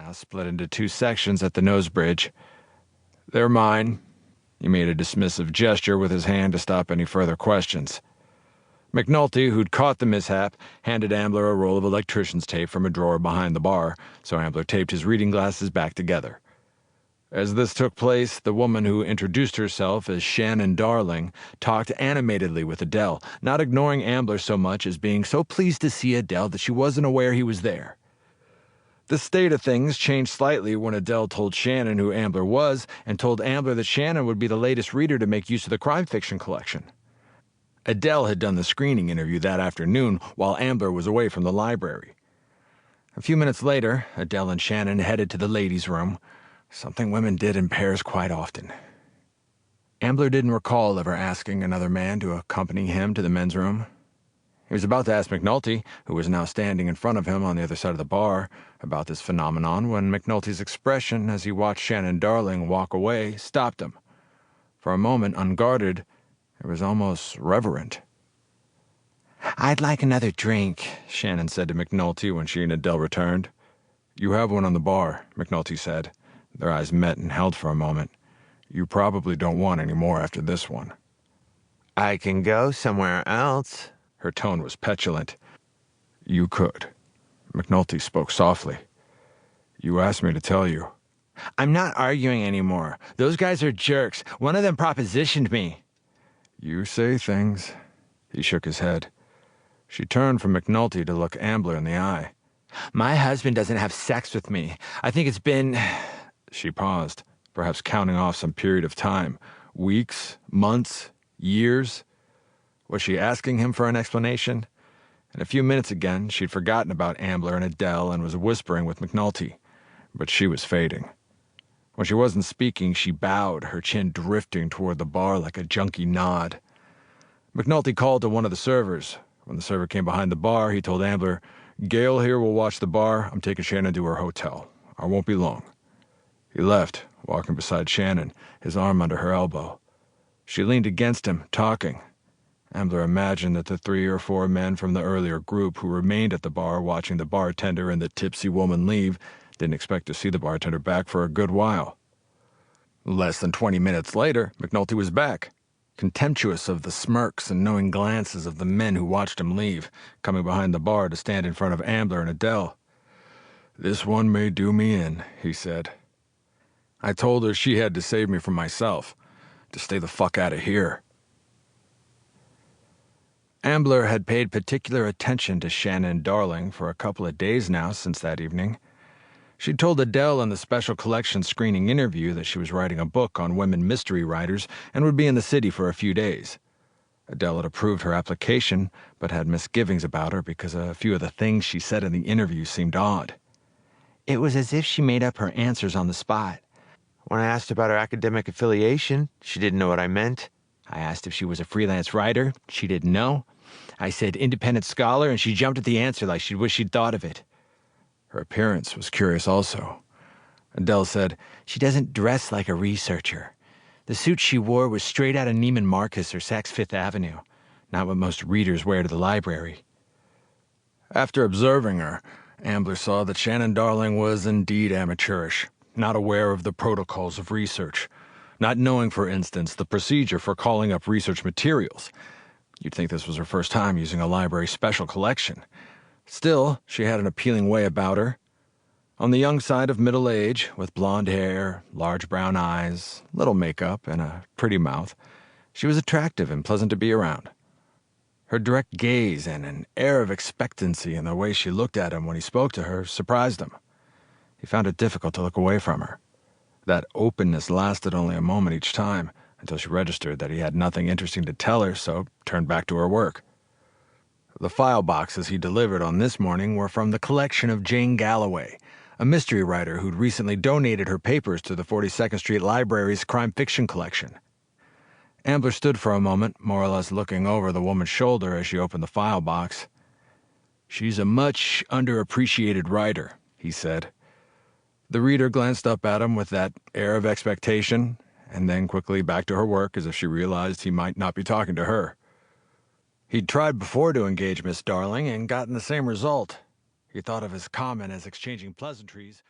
now split into two sections at the nose bridge. "They're mine." He made a dismissive gesture with his hand to stop any further questions. McNulty, who'd caught the mishap, handed Ambler a roll of electrician's tape from a drawer behind the bar, so Ambler taped his reading glasses back together. As this took place, the woman who introduced herself as Shannon Darling talked animatedly with Adele, not ignoring Ambler so much as being so pleased to see Adele that she wasn't aware he was there. The state of things changed slightly when Adele told Shannon who Ambler was and told Ambler that Shannon would be the latest reader to make use of the crime fiction collection. Adele had done the screening interview that afternoon while Ambler was away from the library. A few minutes later, Adele and Shannon headed to the ladies' room, something women did in pairs quite often. Ambler didn't recall ever asking another man to accompany him to the men's room. He was about to ask McNulty, who was now standing in front of him on the other side of the bar, about this phenomenon when McNulty's expression as he watched Shannon Darling walk away stopped him. For a moment, unguarded, it was almost reverent. "I'd like another drink," Shannon said to McNulty when she and Adele returned. "You have one on the bar," McNulty said. Their eyes met and held for a moment. "You probably don't want any more after this one." "I can go somewhere else." Her tone was petulant. "You could." McNulty spoke softly. "You asked me to tell you." "I'm not arguing anymore. Those guys are jerks. One of them propositioned me." "You say things." He shook his head. She turned from McNulty to look Ambler in the eye. "My husband doesn't have sex with me. I think it's been..." She paused, perhaps counting off some period of time. Weeks, months, years. Was she asking him for an explanation? In a few minutes again, she'd forgotten about Ambler and Adele and was whispering with McNulty. But she was fading. When she wasn't speaking, she bowed, her chin drifting toward the bar like a junky nod. McNulty called to one of the servers. When the server came behind the bar, he told Ambler, "Gail here will watch the bar. I'm taking Shannon to her hotel. I won't be long." He left, walking beside Shannon, his arm under her elbow. She leaned against him, talking. Ambler imagined that the 3 or 4 men from the earlier group who remained at the bar watching the bartender and the tipsy woman leave didn't expect to see the bartender back for a good while. Less than 20 minutes later, McNulty was back, contemptuous of the smirks and knowing glances of the men who watched him leave, coming behind the bar to stand in front of Ambler and Adele. "This one may do me in," he said. "I told her she had to save me from myself, to stay the fuck out of here." Ambler had paid particular attention to Shannon Darling for a couple of days now since that evening. She'd told Adele in the special collection screening interview that she was writing a book on women mystery writers and would be in the city for a few days. Adele had approved her application, but had misgivings about her because a few of the things she said in the interview seemed odd. It was as if she made up her answers on the spot. When I asked about her academic affiliation, she didn't know what I meant. I asked if she was a freelance writer. She didn't know. I said independent scholar, and she jumped at the answer like she'd wish she'd thought of it. Her appearance was curious also. Adele said, "She doesn't dress like a researcher. The suit she wore was straight out of Neiman Marcus or Saks Fifth Avenue, not what most readers wear to the library." After observing her, Ambler saw that Shannon Darling was indeed amateurish, not aware of the protocols of research, not knowing, for instance, the procedure for calling up research materials. You'd think this was her first time using a library special collection. Still, she had an appealing way about her. On the young side of middle age, with blonde hair, large brown eyes, little makeup, and a pretty mouth, she was attractive and pleasant to be around. Her direct gaze and an air of expectancy in the way she looked at him when he spoke to her surprised him. He found it difficult to look away from her. That openness lasted only a moment each time, until she registered that he had nothing interesting to tell her, so turned back to her work. The file boxes he delivered on this morning were from the collection of Jane Galloway, a mystery writer who'd recently donated her papers to the 42nd Street Library's crime fiction collection. Ambler stood for a moment, more or less looking over the woman's shoulder as she opened the file box. "She's a much underappreciated writer," he said. The reader glanced up at him with that air of expectation, and then quickly back to her work as if she realized he might not be talking to her. He'd tried before to engage Miss Darling and gotten the same result. He thought of his comment as exchanging pleasantries.